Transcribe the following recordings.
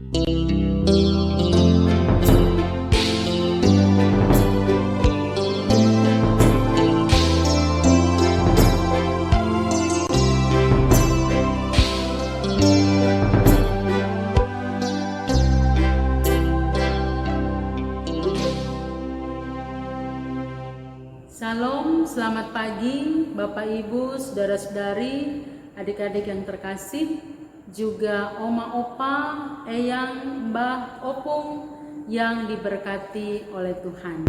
Salam, selamat pagi Bapak Ibu, saudara-saudari, adik-adik yang terkasih, juga oma opa, eyang, mbah, opung yang diberkati oleh Tuhan.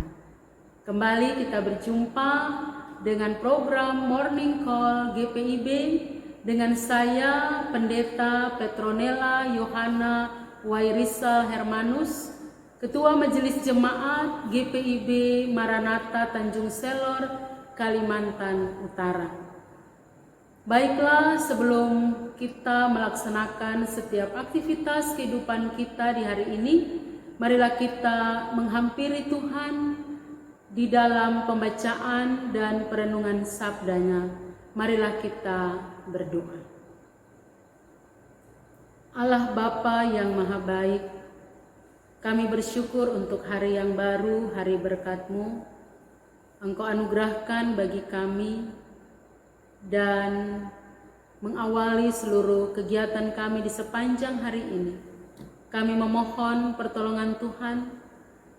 Kembali kita berjumpa dengan program Morning Call GPIB dengan saya Pendeta Petronella Yohana Wairisal Hermanus, Ketua Majelis Jemaat GPIB Maranatha Tanjung Selor, Kalimantan Utara. Baiklah, sebelum kita melaksanakan setiap aktivitas kehidupan kita di hari ini, marilah kita menghampiri Tuhan di dalam pembacaan dan perenungan sabdanya. Marilah kita berdoa. Allah Bapa yang Maha Baik, kami bersyukur untuk hari yang baru, hari berkat-Mu. Engkau anugerahkan bagi kami dan mengawali seluruh kegiatan kami di sepanjang hari ini. Kami memohon pertolongan Tuhan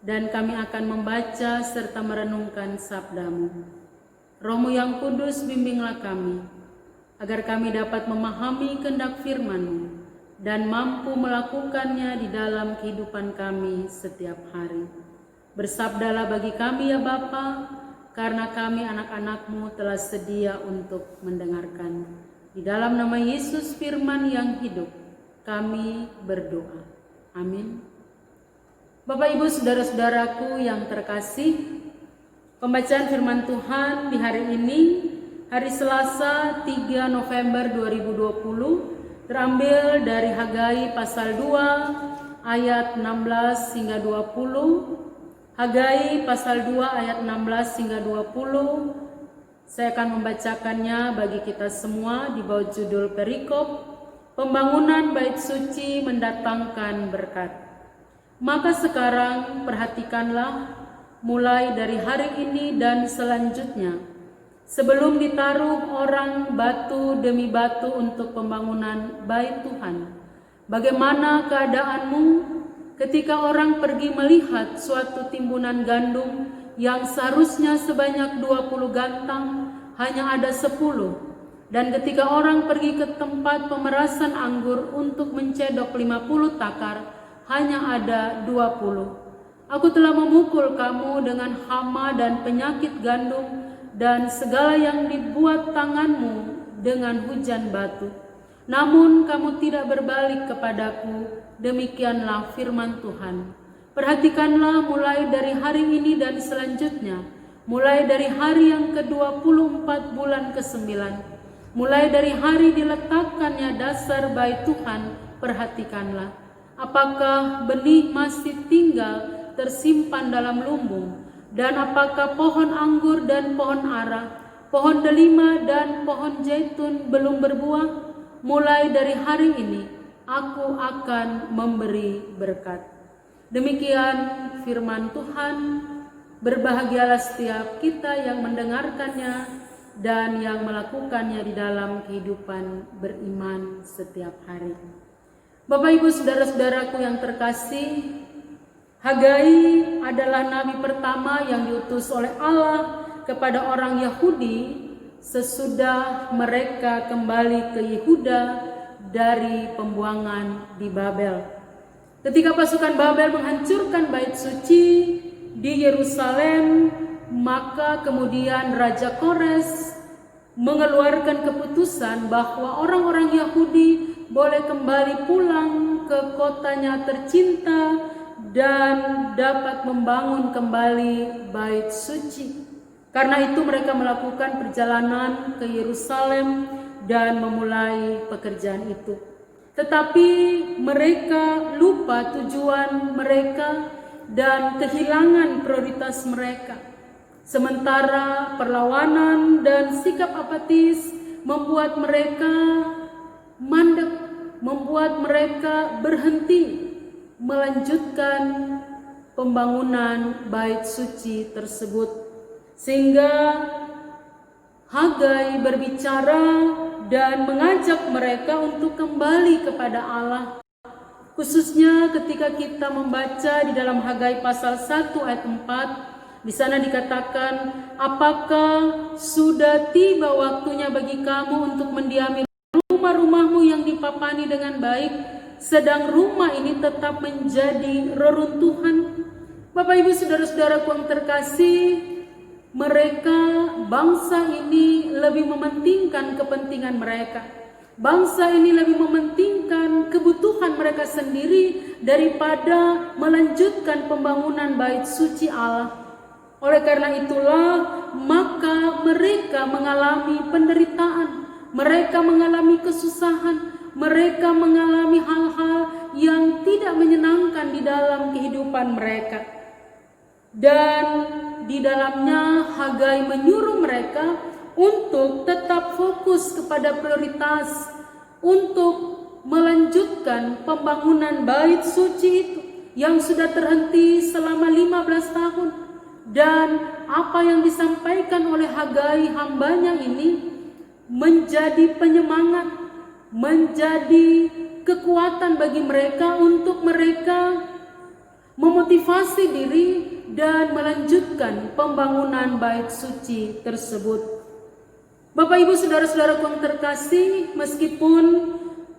dan kami akan membaca serta merenungkan sabda-Mu. Roh-Mu yang kudus, bimbinglah kami, agar kami dapat memahami kehendak firman-Mu dan mampu melakukannya di dalam kehidupan kami setiap hari. Bersabdalah bagi kami ya Bapa, karena kami anak-anak-Mu telah sedia untuk mendengarkan. Di dalam nama Yesus firman yang hidup, kami berdoa. Amin. Bapak Ibu saudara-saudaraku yang terkasih, pembacaan firman Tuhan di hari ini, hari Selasa 3 November 2020, terambil dari Hagai pasal 2 ayat 16 hingga 20. Hagai pasal 2 ayat 16 hingga 20. Saya akan membacakannya bagi kita semua di bawah judul perikop Pembangunan Bait Suci Mendatangkan Berkat. Maka sekarang perhatikanlah mulai dari hari ini dan selanjutnya, sebelum ditaruh orang batu demi batu untuk pembangunan bait Tuhan, bagaimana keadaanmu ketika orang pergi melihat suatu timbunan gandum yang seharusnya sebanyak 20 gantang, hanya ada 10, dan ketika orang pergi ke tempat pemerasan anggur untuk mencedok 50 takar, hanya ada 20. Aku telah memukul kamu dengan hama dan penyakit gandum dan segala yang dibuat tanganmu dengan hujan batu. Namun kamu tidak berbalik kepadaku, demikianlah firman Tuhan. Perhatikanlah mulai dari hari ini dan selanjutnya, mulai dari hari yang ke-24 bulan ke-9, mulai dari hari diletakkannya dasar bait Tuhan, perhatikanlah. Apakah benih masih tinggal tersimpan dalam lumbung? Dan apakah pohon anggur dan pohon ara, pohon delima dan pohon zaitun belum berbuah? Mulai dari hari ini, aku akan memberi berkat. Demikian firman Tuhan. Berbahagialah setiap kita yang mendengarkannya dan yang melakukannya di dalam kehidupan beriman setiap hari. Bapak Ibu saudara-saudaraku yang terkasih, Hagai adalah nabi pertama yang diutus oleh Allah kepada orang Yahudi sesudah mereka kembali ke Yehuda dari pembuangan di Babel. Ketika pasukan Babel menghancurkan bait suci di Yerusalem, maka kemudian Raja Kores mengeluarkan keputusan bahwa orang-orang Yahudi boleh kembali pulang ke kotanya tercinta dan dapat membangun kembali bait suci. Karena itu mereka melakukan perjalanan ke Yerusalem dan memulai pekerjaan itu. Tetapi mereka lupa tujuan mereka dan kehilangan prioritas mereka. Sementara perlawanan dan sikap apatis membuat mereka mandek, membuat mereka berhenti melanjutkan pembangunan bait suci tersebut. Sehingga Hagai berbicara dan mengajak mereka untuk kembali kepada Allah. Khususnya ketika kita membaca di dalam Hagai pasal 1 ayat 4, di sana dikatakan, apakah sudah tiba waktunya bagi kamu untuk mendiami rumah-rumahmu yang dipapani dengan baik, sedang rumah ini tetap menjadi reruntuhan. Bapak Ibu saudara-saudaraku yang terkasih, mereka, bangsa ini lebih mementingkan kepentingan mereka. Bangsa ini lebih mementingkan kebutuhan mereka sendiri daripada melanjutkan pembangunan bait suci Allah. Oleh karena itulah, maka mereka mengalami penderitaan, mereka mengalami kesusahan, mereka mengalami hal-hal yang tidak menyenangkan di dalam kehidupan mereka. Dan di dalamnya Hagai menyuruh mereka untuk tetap fokus kepada prioritas untuk melanjutkan pembangunan bait suci itu yang sudah terhenti selama 15 tahun. Dan apa yang disampaikan oleh Hagai hambanya ini menjadi penyemangat, menjadi kekuatan bagi mereka untuk mereka memotivasi diri dan melanjutkan pembangunan bait suci tersebut. Bapak Ibu saudara-saudaraku yang terkasih, meskipun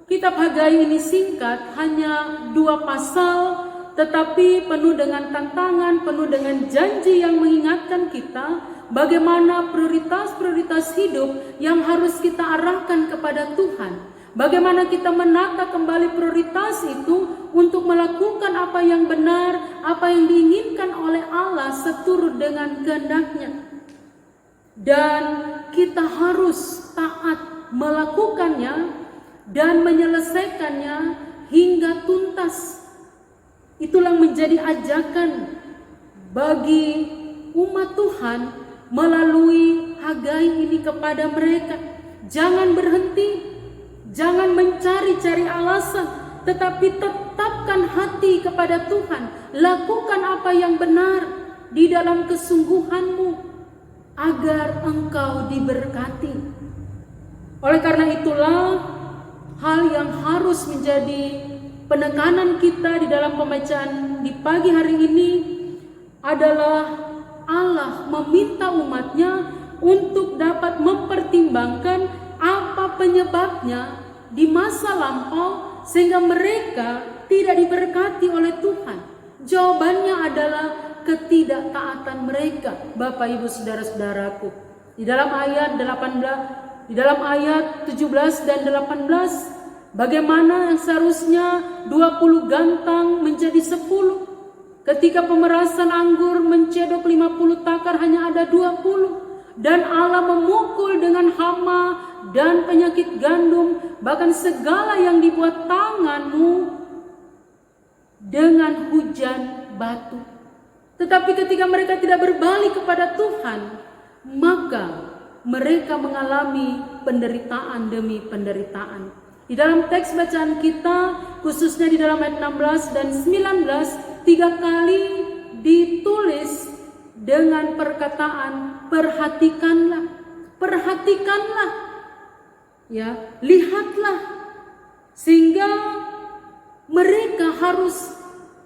kitab Hagai ini singkat, hanya 2 pasal, tetapi penuh dengan tantangan, penuh dengan janji yang mengingatkan kita bagaimana prioritas-prioritas hidup yang harus kita arahkan kepada Tuhan. Bagaimana kita menata kembali prioritas itu untuk melakukan apa yang benar, apa yang diinginkan oleh Allah seturut dengan kehendak-Nya. Dan kita harus taat melakukannya dan menyelesaikannya hingga tuntas. Itulah menjadi ajakan bagi umat Tuhan melalui Hagai ini kepada mereka. Jangan berhenti. Jangan mencari-cari alasan, tetapi tetapkan hati kepada Tuhan. Lakukan apa yang benar di dalam kesungguhanmu agar engkau diberkati. Oleh karena itulah, hal yang harus menjadi penekanan kita di dalam pembacaan di pagi hari ini adalah Allah meminta umatnya untuk dapat mempertimbangkan apa penyebabnya di masa lampau sehingga mereka tidak diberkati oleh Tuhan. Jawabannya adalah ketidaktaatan mereka, Bapak Ibu saudara-saudaraku. Di dalam ayat 17 dan 18, bagaimana yang seharusnya 20 gantang menjadi 10. Ketika pemerasan anggur mencedok 50 takar hanya ada 20. Dan Allah memukul dengan hama dan penyakit gandum, bahkan segala yang dibuat tanganmu dengan hujan batu. Tetapi ketika mereka tidak berbalik kepada Tuhan, maka mereka mengalami penderitaan demi penderitaan. Di dalam teks bacaan kita, khususnya di dalam ayat 16 dan 19, 3 kali ditulis dengan perkataan perhatikanlah, perhatikanlah, ya, lihatlah, sehingga mereka harus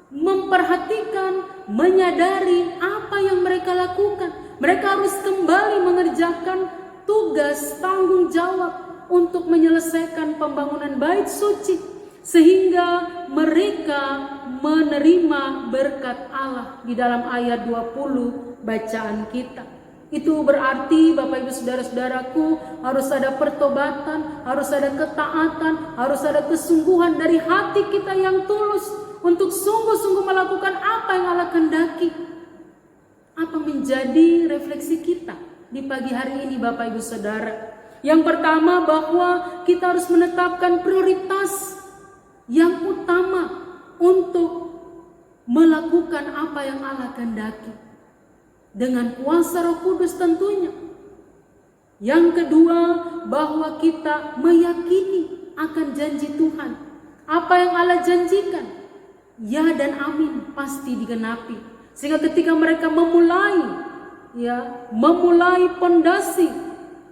memperhatikan, menyadari apa yang mereka lakukan. Mereka harus kembali mengerjakan tugas tanggung jawab untuk menyelesaikan pembangunan bait suci, sehingga mereka menerima berkat Allah di dalam ayat 20 bacaan kita. Itu berarti Bapak Ibu saudara-saudaraku, harus ada pertobatan, harus ada ketaatan, harus ada kesungguhan dari hati kita yang tulus untuk sungguh-sungguh melakukan apa yang Allah kehendaki. Apa menjadi refleksi kita di pagi hari ini Bapak Ibu Saudara? Yang pertama, bahwa kita harus menetapkan prioritas yang utama untuk melakukan apa yang Allah kehendaki dengan kuasa Roh Kudus tentunya. Yang kedua, bahwa kita meyakini akan janji Tuhan, apa yang Allah janjikan. ya dan amin pasti digenapi. Sehingga ketika mereka memulai pondasi,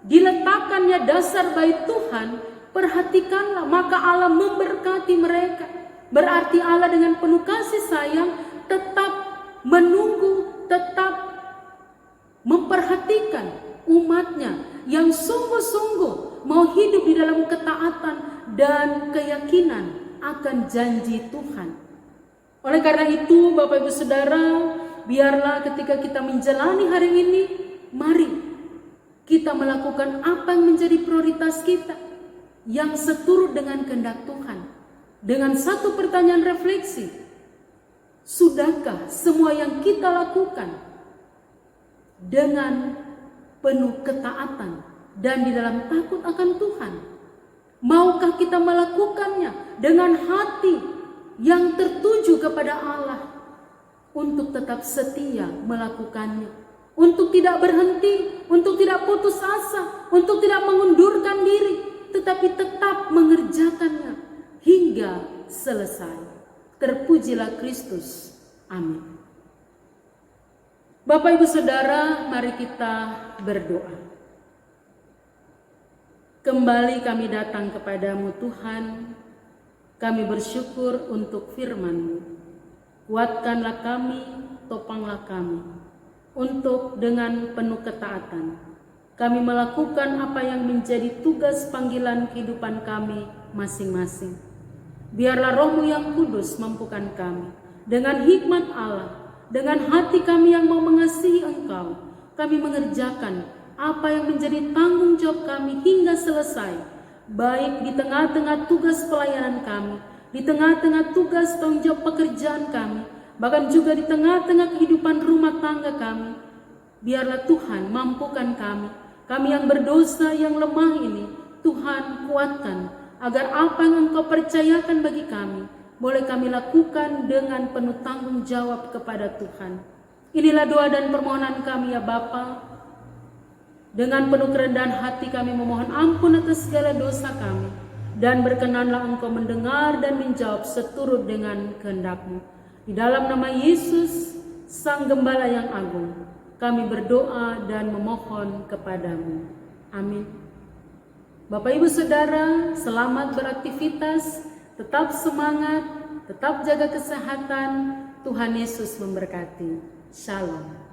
diletakkannya dasar bait Tuhan, perhatikanlah, maka Allah memberkati mereka. Berarti Allah dengan penuh kasih sayang tetap menunggu, tetap memperhatikan umatnya yang sungguh-sungguh mau hidup di dalam ketaatan dan keyakinan akan janji Tuhan. Oleh karena itu, Bapak Ibu Saudara, biarlah ketika kita menjalani hari ini, mari kita melakukan apa yang menjadi prioritas kita, yang seturut dengan kehendak Tuhan. Dengan satu pertanyaan refleksi, sudahkah semua yang kita lakukan dengan penuh ketaatan dan di dalam takut akan Tuhan? Maukah kita melakukannya dengan hati yang tertuju kepada Allah, untuk tetap setia melakukannya, untuk tidak berhenti, untuk tidak putus asa, untuk tidak mengundurkan diri, tetapi tetap mengerjakannya hingga selesai. Terpujilah Kristus. Amin. Bapak Ibu Saudara, mari kita berdoa. Kembali kami datang kepadamu Tuhan. Kami bersyukur untuk firman-Mu. Kuatkanlah kami, topanglah kami, untuk dengan penuh ketaatan kami melakukan apa yang menjadi tugas panggilan kehidupan kami masing-masing. Biarlah Roh-Mu yang kudus mampukan kami dengan hikmat Allah, dengan hati kami yang mau mengasihi Engkau, kami mengerjakan apa yang menjadi tanggung jawab kami hingga selesai, baik di tengah-tengah tugas pelayanan kami, di tengah-tengah tugas tanggung jawab pekerjaan kami, bahkan juga di tengah-tengah kehidupan rumah tangga kami. Biarlah Tuhan mampukan kami yang berdosa, yang lemah ini, Tuhan kuatkan, agar apa yang Engkau percayakan bagi kami, boleh kami lakukan dengan penuh tanggung jawab kepada Tuhan. Inilah doa dan permohonan kami ya Bapa. Dengan penuh kerendahan hati kami memohon ampun atas segala dosa kami, dan berkenanlah Engkau mendengar dan menjawab seturut dengan kehendak-Mu. Di dalam nama Yesus, Sang Gembala yang agung, kami berdoa dan memohon kepadamu. Amin. Bapak Ibu Saudara, selamat beraktivitas, tetap semangat, tetap jaga kesehatan. Tuhan Yesus memberkati. Shalom.